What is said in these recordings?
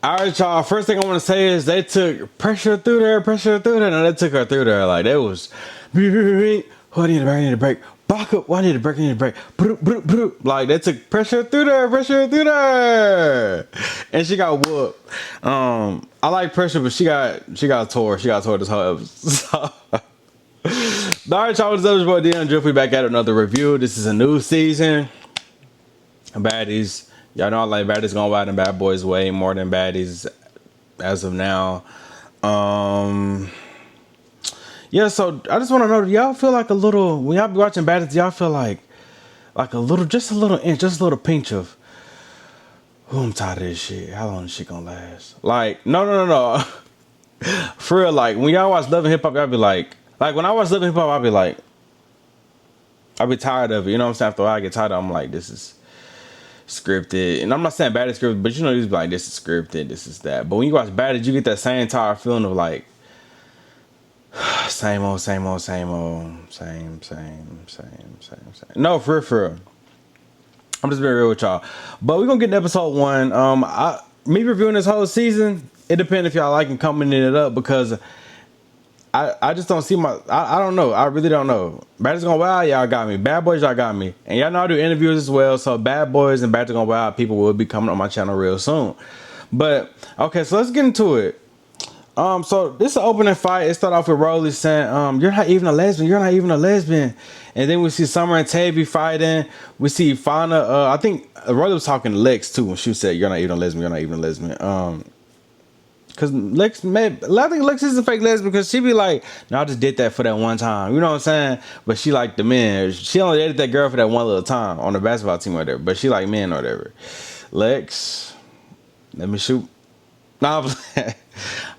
All right, y'all. First thing I want to say is they took pressure through there. No, they took her through there. Like, they was, who I need to break, I need to break. Back up, I need to break, I need to break. Like, they took pressure through there. And she got whooped. I like pressure, but she got tore. She got tore this whole episode. All right, y'all. What's up? It's your boy dyoungdrift. We back at another review. This is a new season. Baddies. Y'all know I like Baddies going wild and Bad Boys way more than Baddies as of now. Um, yeah, so I just want to know, do y'all feel like a little, when y'all be watching Baddies, do y'all feel like a little, just a little inch, just a little pinch of, oh, I'm tired of this shit. How long is shit gonna last? Like, no. For real, like, when y'all watch Love and Hip Hop, y'all be like when I watch Love and Hip Hop, I'll be like, I'll be tired of it. You know what I'm saying? After a while, I get tired of it, I'm like, this is scripted. And I'm not saying bad is scripted, but you know, you be like, this is scripted, this is that. But when you watch Baddies, you get that same tired feeling of like, same old, same old, same old, same. No, for real. I'm just being real with y'all. But we're gonna get to episode one. Me reviewing this whole season, it depends if y'all like and commenting it up because I just don't see I don't know. I really don't know. Baddies Gone Wild, y'all got me. Bad Boys, y'all got me. And y'all know I do interviews as well. So Bad Boys and Baddies Gone Wild people will be coming on my channel real soon. But okay, so let's get into it. So this is an opening fight. It started off with Rolly saying, you're not even a lesbian. You're not even a lesbian. And then we see Summer and Tavy fighting. We see Fauna. I think Rolly was talking to Lex too when she said, "You're not even a lesbian. You're not even a lesbian." Cause Lex, I think Lex is a fake lesbian because she be like, no, I just did that for that one time. You know what I'm saying? But she like the men. She only dated that girl for that one little time on the basketball team or whatever. But she like men or whatever. Lex, let me shoot. Nah, I'm playing.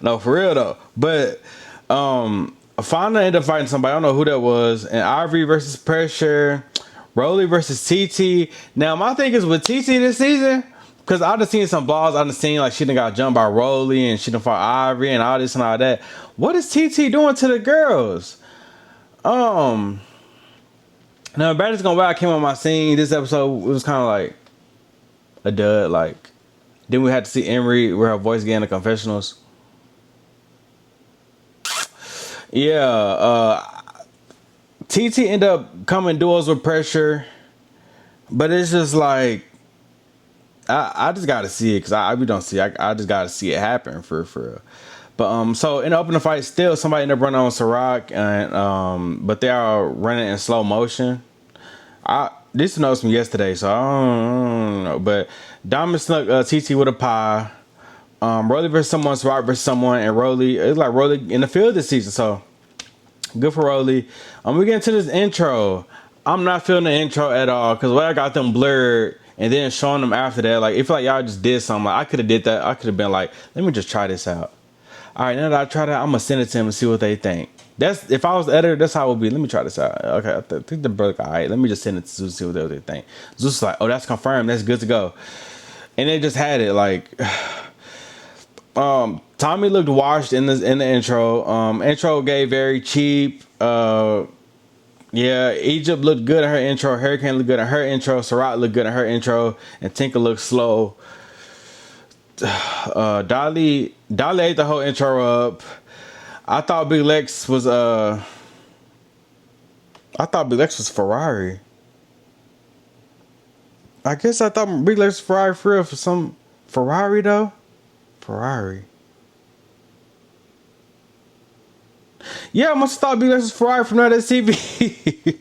No, for real though. But Fonda ended up fighting somebody. I don't know who that was. And Ivory versus Pressure. Rolly versus TT. Now my thing is with TT this season. Cause I done seen some balls. I done seen like she done got jumped by Rolly and she done fought Ivory and all this and all that. What is TT doing to the girls? Now Baddies Gone Wild came on my scene. This episode it was kind of like a dud. Like then we had to see Emery where her voice getting the confessionals. Yeah, TT ended up coming duels with Pressure, but it's just like. I just gotta see it because I really don't see. I just gotta see it happen for real. But so in the opening fight, still somebody ended up running on Ciroc and but they are running in slow motion. This notes from yesterday, so I don't know. But Diamond snuck TT with a pie. Rolly versus someone, Ciroc versus someone, and Rolly. It's like Rolly in the field this season, so good for Rolly. We get into this intro. I'm not feeling the intro at all because when I got them blurred. And then showing them after that, like, it feel like y'all just did something. Like, I could have did that. I could have been like, let me just try this out. All right, now that I try that, I'm going to send it to them and see what they think. That's if I was the editor, that's how it would be. Let me try this out. Okay, I think the brother, all right, let me just send it to Zeus and see what they think. Zeus is like, oh, that's confirmed. That's good to go. And they just had it, like, Tommy looked washed in the intro. Intro gave very cheap. Yeah, Egypt looked good in her intro. Hurricane looked good in her intro. Ciroc looked good in her intro. And Tinker looked slow. Dolly ate the whole intro up. I thought Big Lex was Ferrari. I guess I thought Big Lex was Ferrari for real for some Ferrari though. Ferrari. Yeah, I must have thought Big Lex was Ferrari from that TV.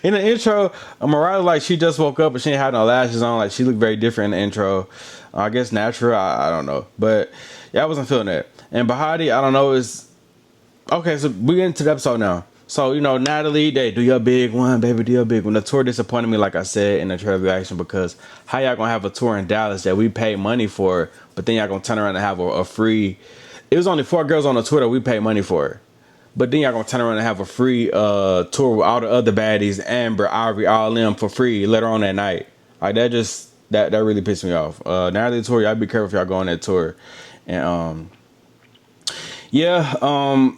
In the intro, Mariah like she just woke up and she ain't had no lashes on. Like she looked very different in the intro. I guess natural. I don't know, but yeah, I wasn't feeling that. And Bahati, I don't know. Is okay. So we get into the episode now. So you know, Natalie, they do your big one, baby, do your big one. The tour disappointed me, like I said in the trailer reaction, because how y'all gonna have a tour in Dallas that we paid money for, but then y'all gonna turn around and have a free? It was only 4 girls on the tour that we paid money for. But then y'all gonna turn around and have a free tour with all the other baddies, Amber, Ivory, all them for free later on that night. Like that really pissed me off. Natalie tour, y'all be careful if y'all go on that tour. And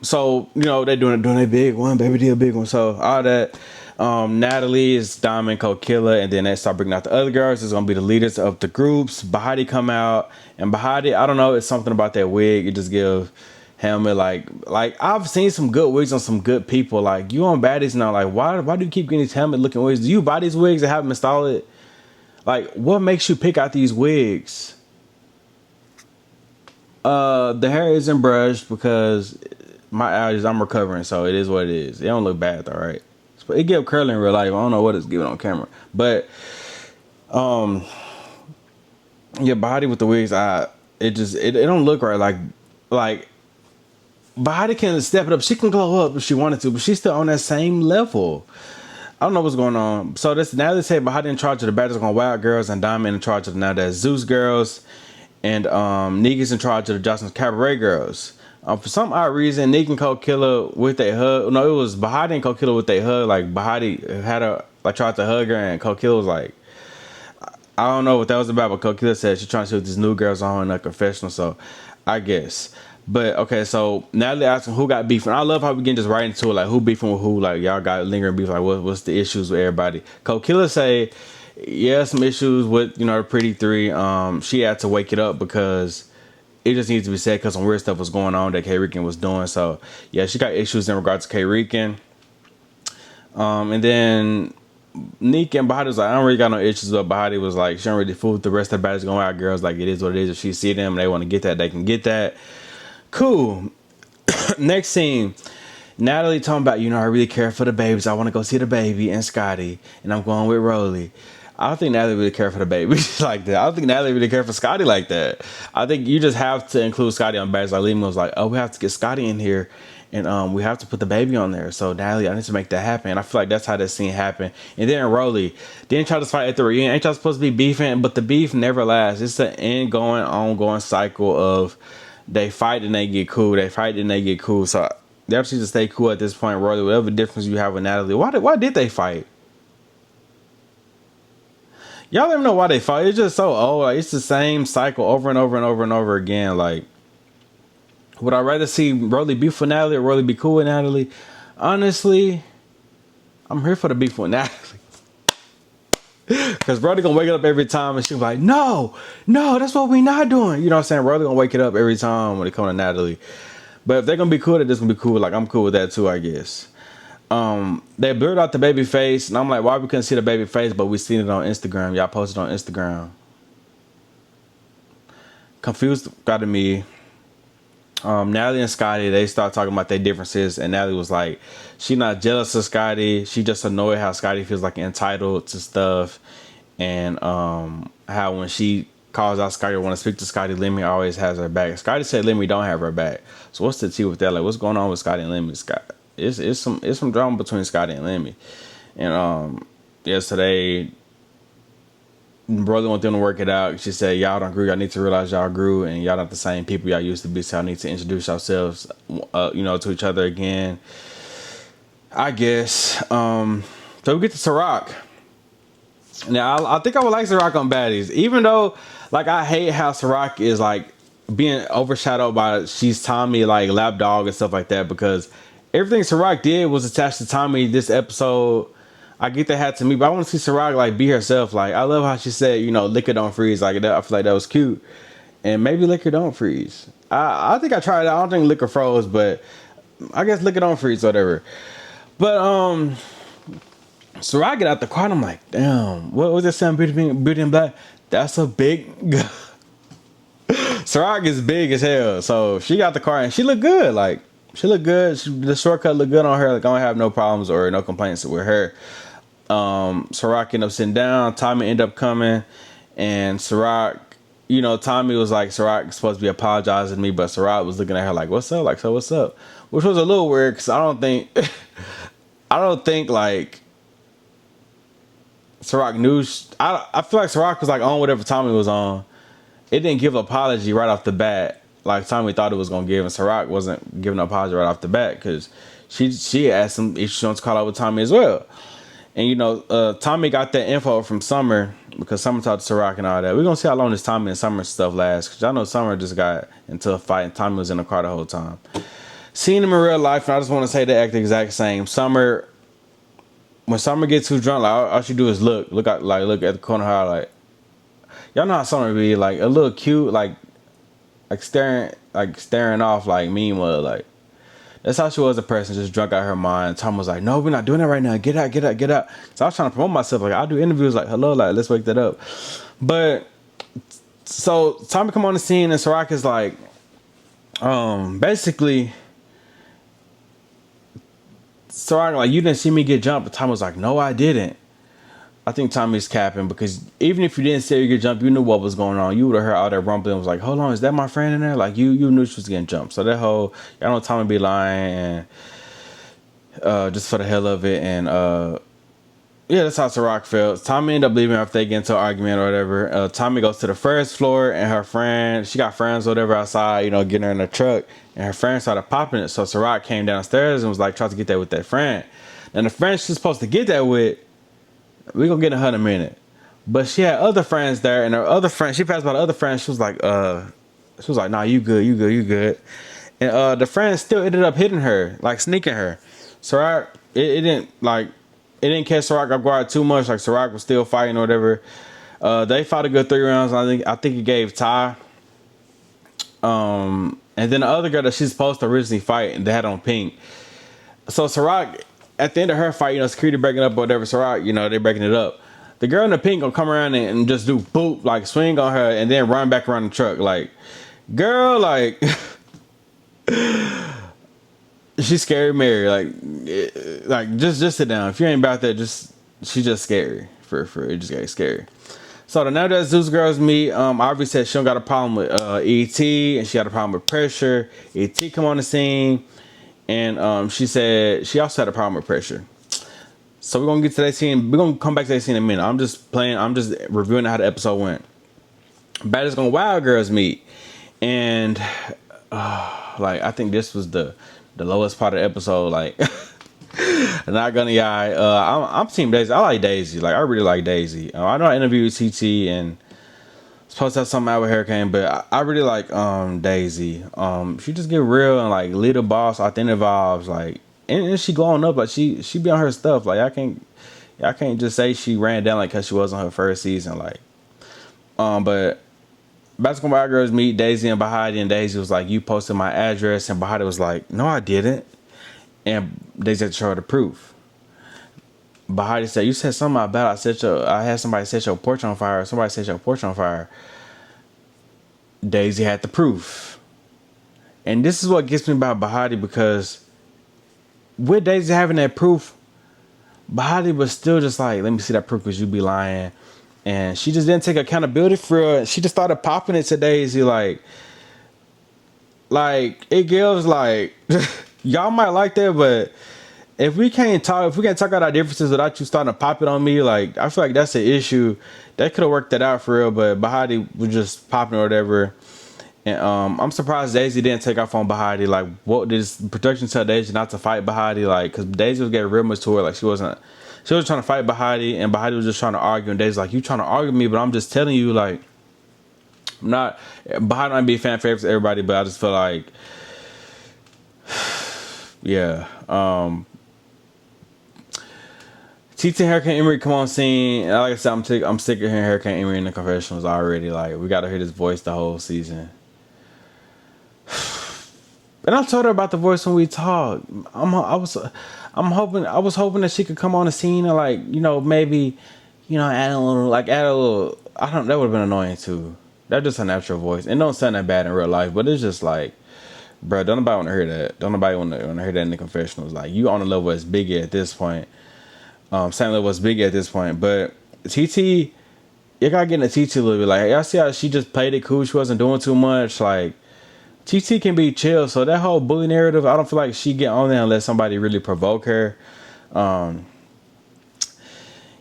so you know they doing a big one, baby, do a big one. So all that. Natalie is Diamond, Co-Killer, and then they start bringing out the other girls. It's gonna be the leaders of the groups. Bahati come out, And behind it, I don't know, it's something about that wig. It just gives Helmet like I've seen some good wigs on some good people. Like you on Baddies now, like why do you keep getting these helmet looking wigs? Do you buy these wigs and have them install it? Like what makes you pick out these wigs? The hair isn't brushed because my allergies, I'm recovering, so it is what it is. It don't look bad though, right? But it give curly in real life. I don't know what it's giving on camera. But your body with the wigs, it don't look right. Like Body can step it up. She can glow up if she wanted to, but she's still on that same level. I don't know what's going on. So this now they say Bahati in charge of the Baddies on Wild Girls and Diamond in charge of now that's Zeus Girls, and Nigga's in charge of the Johnson's Cabaret Girls. For some odd reason, Nick and Cold Killer with their hug. No, it was Bahati and Cold Killer with their hug. Like Bahati had her like tried to hug her, and Cold Killer was like, I don't know what that was about, but Cold Killer said she's trying to see what these new girls are in a confessional. So I guess. But okay, so Natalie asking who got beef, and I love how we get just right into it, like who beefing with who, like y'all got lingering beef, like what's the issues with everybody. Cold Killer say, yeah, some issues with the Pretty Three. She had to wake it up because it just needs to be said because some weird stuff was going on that K Rican was doing. So yeah, she got issues in regards to K Rican. And then Nick and Bahati was like, I don't really got no issues, but Bahati was like, she don't really fool with the rest of the Baddies going out girls. Like it is what it is. If she see them and they want to get that, they can get that. Cool. Next scene. Natalie talking about, I really care for the babies. I want to go see the baby and Scotty, and I'm going with Rolly. I don't think Natalie really care for the baby like that. I don't think Natalie really care for Scotty like that. I think you just have to include Scotty on Baddies. Like Lima was like, oh, we have to get Scotty in here, and we have to put the baby on there. So Natalie, I need to make that happen. I feel like that's how that scene happened. And then Rolly didn't try to fight at the reunion. Ain't y'all supposed to be beefing? But the beef never lasts. It's an ongoing cycle of they fight and they get cool. They fight and they get cool. So they actually just stay cool at this point, Rolly. Whatever difference you have with Natalie, why did they fight? Y'all let me know why they fight. It's just so old. Like it's the same cycle over and over and over and over again. Like, would I rather see Rolly beef with Natalie or Rolly be cool with Natalie? Honestly, I'm here for the beef with Natalie. Because Brody gonna wake it up every time and she'll be like, no, that's what we not doing. You know what I'm saying? Brody gonna wake it up every time when it comes to Natalie. But if they're gonna be cool, they're just gonna be cool. Like I'm cool with that too, I guess. They blurred out the baby face, and I'm like, why we couldn't see the baby face, but we seen it on Instagram. Y'all posted on Instagram. Confused got to me. Natalie and Scotty, they start talking about their differences, and Natalie was like, she not jealous of Scotty, she just annoyed how Scotty feels like entitled to stuff, and how when she calls out Scotty or want to speak to Scotty, Lemmy always has her back. Scotty said Lemmy don't have her back. So what's the tea with that? Like, what's going on with Scotty and Lemmy? It's some drama between Scotty and Lemmy, and yesterday brother want them to work it out. She said, y'all don't grow. Y'all need to realize y'all grew and y'all not the same people y'all used to be. So y'all need to introduce yourselves, to each other again, I guess. So we get to Ciroc. Now, I think I would like Ciroc on Baddies. Even though, like, I hate how Ciroc is, like, being overshadowed by she's Tommy, like, lapdog and stuff like that. Because everything Ciroc did was attached to Tommy this episode. I get that hat to me, but I want to see Ciroc like be herself. Like I love how she said, liquor don't freeze. Like that, I feel like that was cute. And maybe liquor don't freeze. I think I tried it. I don't think liquor froze, but I guess liquor don't freeze, whatever. But Ciroc get out the car and I'm like, damn, what was that sound? Beauty and Black? That's a big. Ciroc is big as hell, so she got the car and she looked good. Like she looked good. The shortcut looked good on her. Like I don't have no problems or no complaints with her. Ciroc ended up sitting down. Tommy ended up coming, and Ciroc, Tommy was like, Ciroc supposed to be apologizing to me, but Ciroc was looking at her like, what's up? Like, so what's up? Which was a little weird because I don't think like Ciroc knew. I feel like Ciroc was like on whatever Tommy was on. It didn't give an apology right off the bat like Tommy thought it was gonna give, and Ciroc wasn't giving an apology right off the bat because she asked him if she wants to call out with Tommy as well. And Tommy got that info from Summer because Summer talked to Ciroc and all that. We're gonna see how long this Tommy and Summer stuff lasts. Cause I know Summer just got into a fight and Tommy was in the car the whole time. Seeing him in real life, and I just want to say they act the exact same. When Summer gets too drunk, like all she do is look at the corner of her, like y'all know how Summer be like a little cute, like staring off like mean was like. That's how she was a person, just drunk out of her mind. Tom was like, "No, we're not doing that right now. Get out, get out, get out." So I was trying to promote myself. Like I do interviews, like, "Hello, like let's wake that up." But so Tommy come on the scene and Ciroc is like, basically, Ciroc like, "You didn't see me get jumped." But Tommy was like, "No, I didn't." I think Tommy's capping because even if you didn't see her get jumped, you knew what was going on. You would have heard all that rumbling and was like, "Hold on, is that my friend in there?" Like you knew she was getting jumped. So that whole, y'all know Tommy be lying and just for the hell of it. And yeah, that's how Ciroc felt. Tommy ended up leaving after they get into an argument or whatever. Tommy goes to the first floor and her friend, she got friends or whatever outside, getting her in the truck. And her friend started popping it. So Ciroc came downstairs and was like, try to get that with that friend. And the friend she's supposed to get that with, we gonna get in her in a minute. But she had other friends there, and her other friend, she passed by the other friend. She was like, nah, you good, you good, you good. And the friend still ended up hitting her, like sneaking her. Ciroc, it didn't catch Ciroc off guard too much. Like Ciroc was still fighting or whatever. They fought a good 3 rounds. I think it gave Ty. And then the other girl that she's supposed to originally fight, and they had on pink. So Ciroc, at the end of her fight, security breaking up or whatever, Ciroc, they're breaking it up. The girl in the pink gonna come around and just do boop, like swing on her and then run back around the truck. Like, girl, like, she's scary Mary. Like just sit down. If you ain't about that, she's just scary. For it just got scary. So the now that Zeus girls meet, Aubrey said she don't got a problem with ET and she had a problem with pressure. ET come on the scene. And she said she also had a problem with pressure. So we're gonna get to that scene. We're gonna come back to that scene in a minute. I'm just reviewing how the episode went. Baddies gonna Wild Girls meet, and I think this was the lowest part of the episode. Like, not gonna lie, I'm team Daisy. I like Daisy. Like, I really like Daisy. I know I interviewed TT and supposed to have something out with Hurricane, but I really like Daisy. She just get real and like little boss, authentic vibes. Like, and she glowing up. Like she be on her stuff. Like I can't just say she ran down like cause she was on her first season. Like, but Basketball Wild Girls meet Daisy and Bahati, and Daisy was like, "You posted my address," and Bahati was like, "No, I didn't." And Daisy had to show her the proof. Bahati said, "You said something about I had somebody set your porch on fire. Somebody set your porch on fire." Daisy had the proof. And this is what gets me about Bahati, because with Daisy having that proof, Bahati was still just like, "Let me see that proof because you be lying." And she just didn't take accountability for it. She just started popping it to Daisy like it gives like y'all might like that, but if we can't talk out our differences without you starting to pop it on me, like I feel like that's an issue. They could have worked that out for real, but Bahati was just popping or whatever. And I'm surprised Daisy didn't take off on Bahati. Like, what did production tell Daisy not to fight Bahati? Like, because Daisy was getting real mature. Like, she was trying to fight Bahati, and Bahati was just trying to argue. And Daisy's like, "You trying to argue with me, but I'm just telling you, like, I'm not." Bahati might be a fan favorite for everybody, but I just feel like, yeah. TT and Hurricane Emery come on scene. And like I said, I'm sick of hearing Hurricane Emery in the confessionals already. Like, we got to hear his voice the whole season. And I told her about the voice when we talked. I was hoping that she could come on the scene and maybe, add a little. That would have been annoying too. That's just a natural voice. And don't sound that bad in real life, but it's just like, bro, don't nobody want to hear that. Don't nobody want to hear that in the confessionals. Like, you on a level as big at this point. Sam level was big at this point, but TT, you gotta get into TT a little bit. Like, y'all see how she just played it cool. She wasn't doing too much. Like, TT can be chill. So that whole bully narrative, I don't feel like she get on there unless somebody really provoke her. Bahati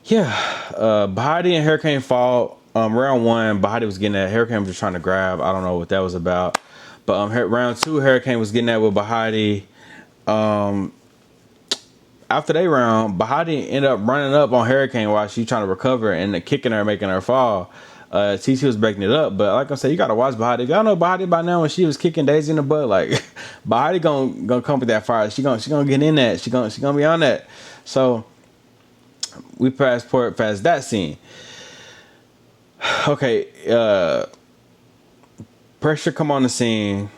and Hurricane fought. Round 1, Bahati was getting at Hurricane was just trying to grab. I don't know what that was about. But round 2, Hurricane was getting at with Bahati. After they round, Bahati ended up running up on Hurricane while she trying to recover and kicking her, making her fall. TT was breaking it up, but like I said, you gotta watch Bahati. Y'all know Bahati by now when she was kicking Daisy in the butt. Like, Bahati gonna come with that fire. She gonna get in that. She gonna be on that. So we past that scene. Okay, Pressure come on the scene.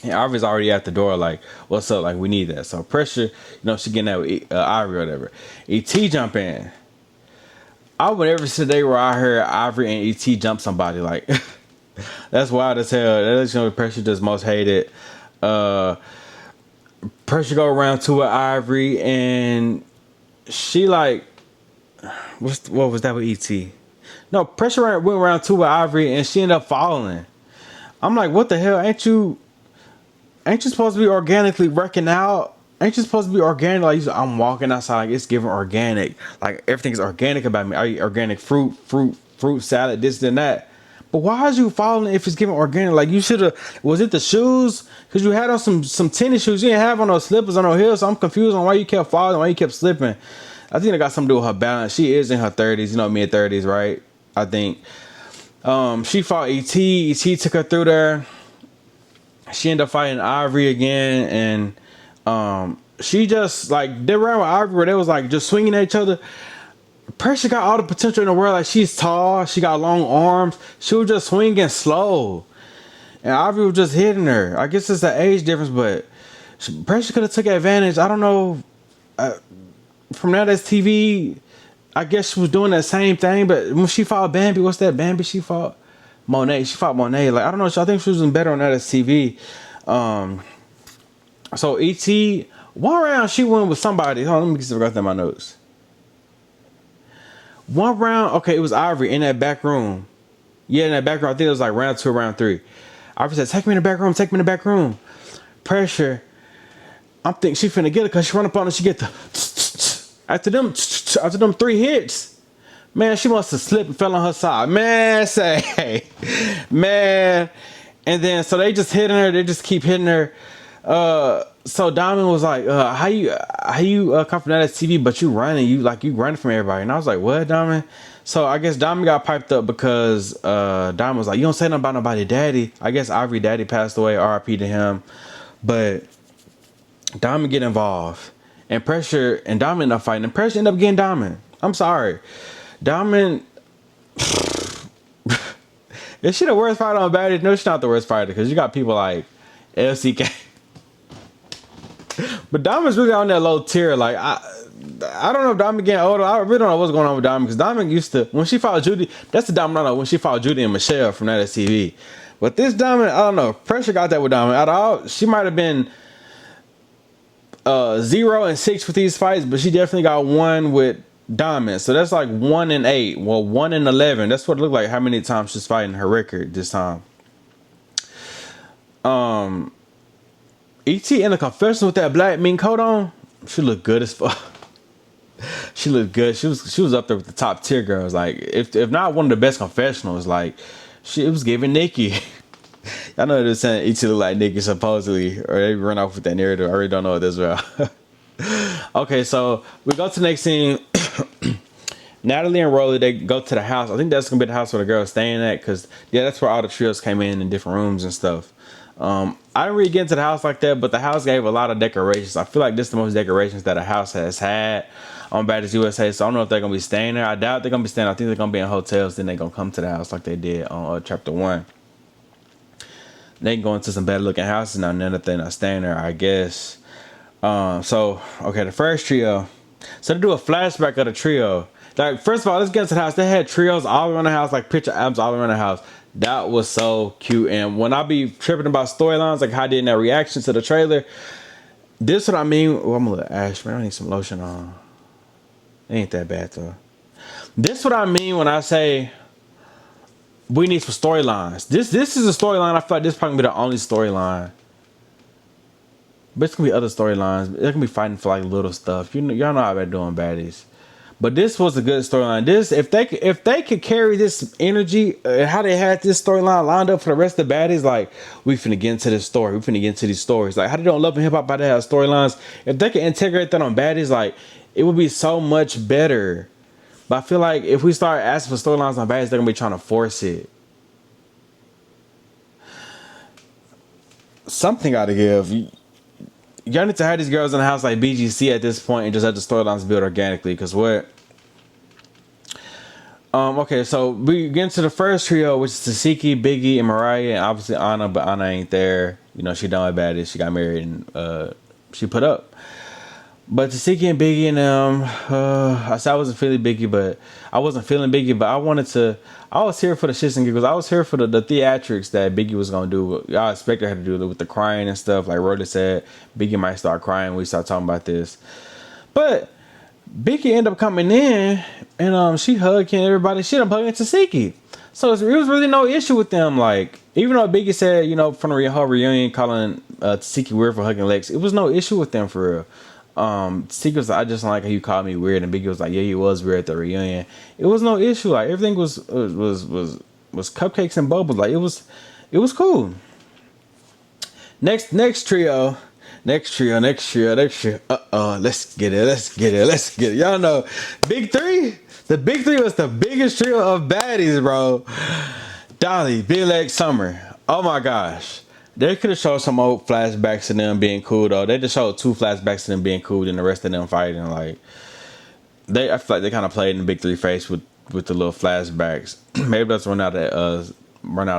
And Ivory's already at the door, like, what's up? Like, we need that. So Pressure, she getting that with Ivory or whatever. ET jump in. I would never say they were out here, Ivory and ET jump somebody. Like, that's wild as hell. That's, Pressure does most hated. Pressure go around to Ivory, and she like, what was that with ET? No, Pressure went around to Ivory, and she ended up falling. I'm like, what the hell? Ain't you supposed to be organically working out? Ain't you supposed to be organic? Like, I'm walking outside, like, it's giving organic. Like, everything's organic about me. I eat organic fruit salad, this and that. But why is you falling if it's giving organic? Like, you should have. Was it the shoes? Because you had on some tennis shoes. You didn't have on those slippers on no heels. So I'm confused on why you kept falling, why you kept slipping. I think it got something to do with her balance. She is in her 30s, mid 30s, right? I think. She fought ET. ET took her through there. She ended up fighting Ivory again, and she just like they ran with Ivory where they was like just swinging at each other. Pressure got all the potential in the world. Like, she's tall, she got long arms. She was just swinging slow, and Ivory was just hitting her. I guess it's the age difference, but Pressure could have took advantage. I don't know. From that as TV, I guess she was doing that same thing. But when she fought Bambi, what's that Bambi she fought? Monet. She fought Monet. Like, I don't know. I think she was doing better on that as TV. So ET, one round she won with somebody. Hold on, let me see if I got that in my notes. One round, okay, it was Ivory in that back room. Yeah, in that back room. I think it was like round 2 or round 3. Ivory said, take me in the back room, take me in the back room. Pressure. I'm thinking she finna get it because she run up on her, she get the after them 3 hits. Man, she must have slipped and fell on her side. Man, man. And then so they just hitting her, they just keep hitting her. So Diamond was like, how you come from that TV, but you running from everybody. And I was like, what, Diamond? So I guess Diamond got piped up because Diamond was like, you don't say nothing about nobody daddy. I guess Ivory daddy passed away, RIP to him. But Diamond get involved, and Pressure and Diamond end up fighting, and Pressure end up getting Diamond. I'm sorry, Diamond. Is she the worst fighter on Baddies? No, she's not the worst fighter, because you got people like LCK. But Diamond's really on that low tier. Like, I don't know if Diamond getting older. I really don't know what's going on with Diamond, because Diamond used to, when she fought Judy, that's the Diamond I know, when she fought Judy and Michelle from that TV. But this Diamond, I don't know. Pressure got that with Diamond. Out of all, she might have been 0-6 with these fights, but she definitely got 1 with Diamond. So that's like 1-8. Well, 1-11. That's what it looked like. How many times she's fighting her record this time? ET in the confessional with that black mink coat on. She looked good as fuck. She looked good. She was up there with the top tier girls. Like, if not one of the best confessionals, like, it was giving Nikki. I know they're saying ET look like Nikki supposedly, or they run off with that narrative. I really don't know it as well. Okay, so we go to the next scene. Natalie and Rolly, they go to the house. I think that's gonna be the house where the girl's staying at, because that's where all the trios came in different rooms and stuff. I didn't really get into the house like that, but the house gave a lot of decorations. I feel like this is the most decorations that a house has had on Baddies USA. So I don't know if they're gonna be staying there. I doubt they're gonna be staying. I think they're gonna be in hotels. Then they're gonna come to the house like they did on chapter 1. They can go into some better looking houses now. None of them are staying there, I guess. So okay, the first trio. So they do a flashback of the trio. Like, first of all, let's get into the house. They had trios all around the house, like picture albums all around the house. That was so cute. And when I be tripping about storylines, like how I did in that reaction to the trailer, this what I mean. Oh, I'm a little ash, man. I need some lotion on. It ain't that bad though. This what I mean when I say we need some storylines. This is a storyline. I feel like this probably gonna be the only storyline. But it's gonna be other storylines. They're gonna be fighting for like little stuff. Y'all know how they're doing Baddies. But this was a good storyline. This, if they could carry this energy and how they had this storyline lined up for the rest of the Baddies, like, we finna get into this story. We finna get into these stories. Like, how they don't love and hip hop, how they have storylines. If they could integrate that on Baddies, like, it would be so much better. But I feel like if we start asking for storylines on Baddies, they're gonna be trying to force it. Something gotta give. Y'all need to have these girls in the house like BGC at this point and just have the storylines build organically. Because what? Okay, so we get into the first trio, which is Tasiki, Biggie, and Mariah, and obviously Anna, but Anna ain't there. You know, she done with Baddies. She got married and she put up. But Tasiki and Biggie and I said I wasn't feeling Biggie, but I wasn't feeling Biggie, but I wanted to. I was here for the shits and giggles. I was here for the theatrics that Biggie was gonna do. Y'all expected her to do it with the crying and stuff. Like Rhoda said, Biggie might start crying when we start talking about this. But Biggie ended up coming in and she hugging everybody. She ended up hugging Tasiki. So it was really no issue with them. Like, even though Biggie said, you know, from the whole reunion, calling Tasiki weird for hugging Lex, it was no issue with them for real. Tasiki was like, I just don't like how you called me weird, and Biggie was like, yeah, you was weird at the reunion. It was no issue. Like, everything was cupcakes and bubbles. Like, it was cool. Next trio. Next trio. Let's get it. Y'all know, Big Three. The Big Three was the biggest trio of baddies, bro. Dolly, Big Leg, Summer. Oh my gosh. They could have showed some old flashbacks of them being cool though. They just showed two flashbacks of them being cool and the rest of them fighting. Like I feel like they kind of played in the Big Three face with the little flashbacks. Maybe that's run out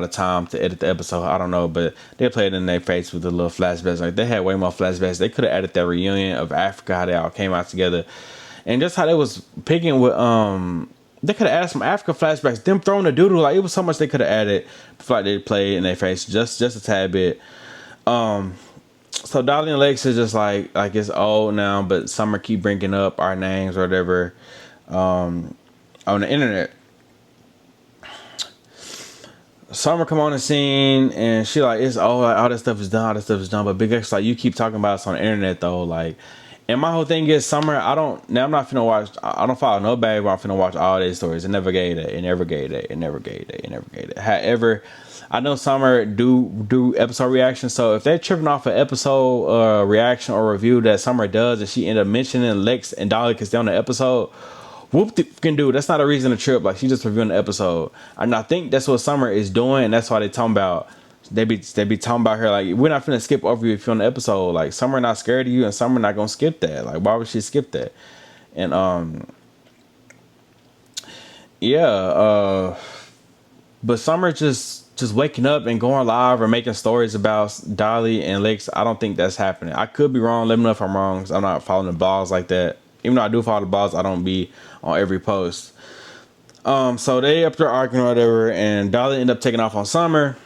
of time to edit the episode. I don't know, but they played in their face with the little flashbacks. Like they had way more flashbacks. They could have added that reunion of Africa, how they all came out together, and just how they was picking with They could have added some Africa flashbacks. Them throwing the doodle, like it was so much they could have added. Before like they played in their face just a tad bit. So Dolly and Lex is just like it's old now, but Summer keep bringing up our names or whatever on the internet. Summer come on the scene and she like it's all this stuff is done, but Big X like you keep talking about us on the internet though, like. And my whole thing is Summer. I'm not finna watch. I don't follow nobody, but I'm finna watch all these stories. It never gave that. However, I know Summer do episode reactions. So if they're tripping off an episode reaction or review that Summer does, and she end up mentioning Lex and Dolly because they're on the episode, whoop can do. That's not a reason to trip. Like she just reviewing the episode, and I think that's what Summer is doing, and that's why they talking about. They be talking about her like we're not finna skip over you if you're on the episode. Like Summer not scared of you, and Summer not gonna skip that. Like why would she skip that? And but Summer just waking up and going live or making stories about Dolly and Lex. I don't think that's happening. I could be wrong. Let me know if I'm wrong. 'Cause I'm not following the blogs like that. Even though I do follow the blogs, I don't be on every post. So they up there arguing or whatever, and Dolly ended up taking off on Summer.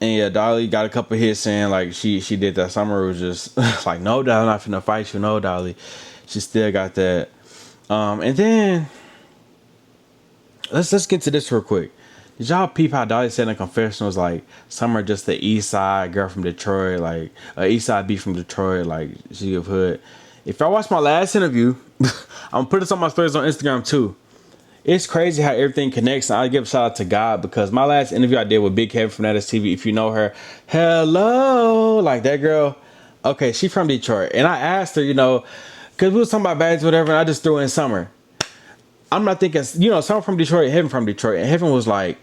And yeah, Dolly got a couple hits saying like she did that. Summer was just like, no, Dolly, I'm not finna fight you. No, Dolly. She still got that. And then let's get to this real quick. Did y'all peep how Dolly said in the confession was like Summer just the East Side girl from Detroit, like East Side beat from Detroit, like she of hood. If y'all watched my last interview, I'm gonna put this on my stories on Instagram too. It's crazy how everything connects, and I give a shout out to God because my last interview I did with Big Kevin from That Is TV, if you know her, hello, like that girl. Okay, she from Detroit, and I asked her, you know, because we was talking about bags, whatever, and I just threw in Summer. I'm not thinking, you know, Summer from Detroit, Heaven from Detroit, and Heaven was like,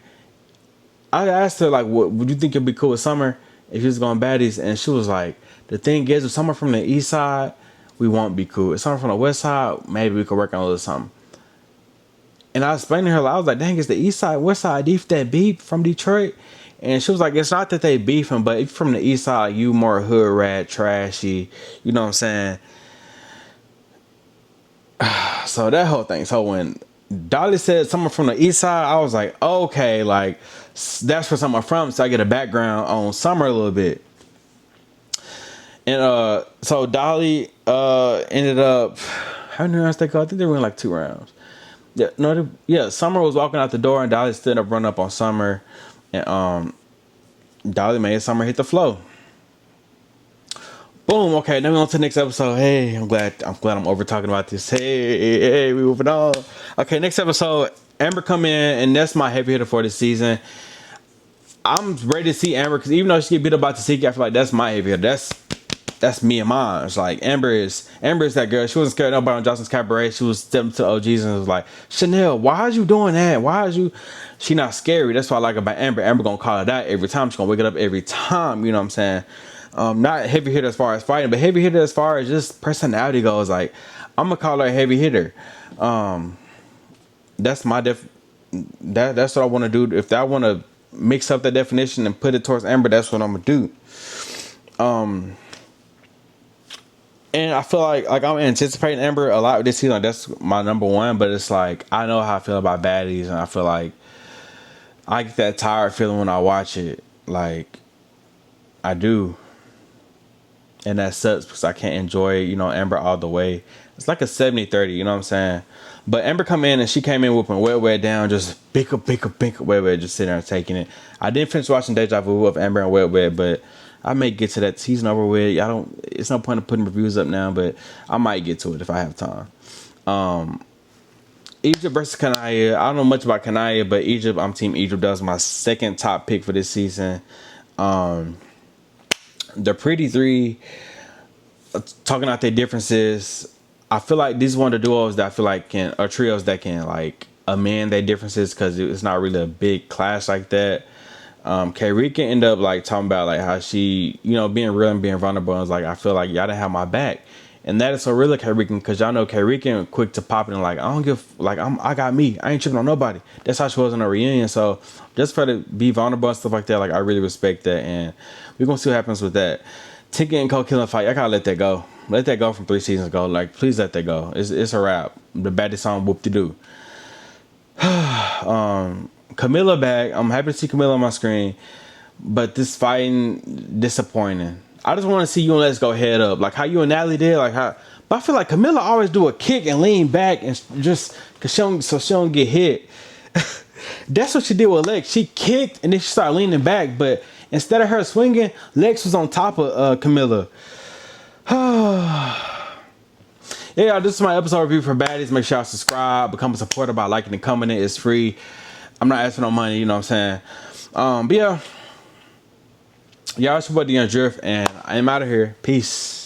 I asked her like, what would you think it'd be cool with Summer if she was going Baddies, and she was like, the thing is, if Summer from the East Side, we won't be cool. If Summer from the West Side, maybe we could work on a little something. And I explained to her, I was like, dang, it's the East Side, West Side beef that beef from Detroit. And she was like, it's not that they beefing, but if you're from the East Side, you more hood rat, trashy. You know what I'm saying? So that whole thing. So when Dolly said someone from the East Side, I was like, okay, like that's where someone from. So I get a background on Summer a little bit. And so Dolly ended up, how many rounds they go? I think they were in like 2 rounds. Yeah, Summer was walking out the door and Dolly stood up, run up on Summer, and Dolly made Summer hit the floor. Boom. Okay, now we on to the next episode. Hey, I'm glad I'm over talking about this. Hey, we moving on. Okay, next episode, Amber come in, and that's my heavy hitter for this season. I'm ready to see Amber because even though she get beat up by Tasiki, I feel like that's my heavy hitter. That's me and mine. It's like Amber is that girl. She wasn't scared of nobody on Johnson's Cabaret. She was stepping to OGs and was like, Chanel, why is you doing that? She not scary. That's what I like about Amber. Amber gonna call it out every time. She gonna wake it up every time. You know what I'm saying? Not heavy hitter as far as fighting, but heavy hitter as far as just personality goes. Like I'm gonna call her a heavy hitter. That's my that's what I want to do. If I want to mix up that definition and put it towards Amber, that's what I'm gonna do. And I feel like I'm anticipating Amber a lot this season. Like, that's my number one. But it's like I know how I feel about Baddies, and I feel like I get that tired feeling when I watch it. Like I do, and that sucks because I can't enjoy, Amber all the way. It's like a 70-30, you know what I'm saying? But Amber come in and she came in whooping Wet down, just pick up, Wet, just sitting there and taking it. I didn't finish watching Deja Vu of Amber and Wet, but I may get to that season over with. It's no point in putting reviews up now, but I might get to it if I have time. Egypt versus Kanaya. I don't know much about Kanaya, but Egypt, I'm Team Egypt. That was my second top pick for this season. The Pretty Three, talking out their differences, I feel like these one of the duos that I feel like trios that can like amend their differences because it's not really a big clash like that. Kairi can end up like talking about like how she, being real and being vulnerable. And it's like I feel like y'all didn't have my back, and that is so real, Kairi, because y'all know Kairi quick to pop it and like I don't give like I got me. I ain't tripping on nobody. That's how she was in a reunion. So just for her to be vulnerable and stuff like that, like I really respect that, and we're gonna see what happens with that. Tinker and Cole killing fight. I gotta let that go. Let that go from 3 seasons ago. Like, please let that go. It's a wrap. The Baddies song, whoop de doo. Camilla back. I'm happy to see Camilla on my screen, but this fighting disappointing. I just want to see you and Let's Go head up, like how you and Natalie did. Like how, but I feel like Camilla always do a kick and lean back and just cause she don't get hit. That's what she did with Lex. She kicked and then she started leaning back, but instead of her swinging, Lex was on top of Camilla. Yeah, this is my episode review for Baddies. Make sure y'all subscribe, become a supporter by liking and commenting. It's free. I'm not asking no money, you know what I'm saying? But yeah, y'all, it's your boy dyoungdrift, and I'm out of here. Peace.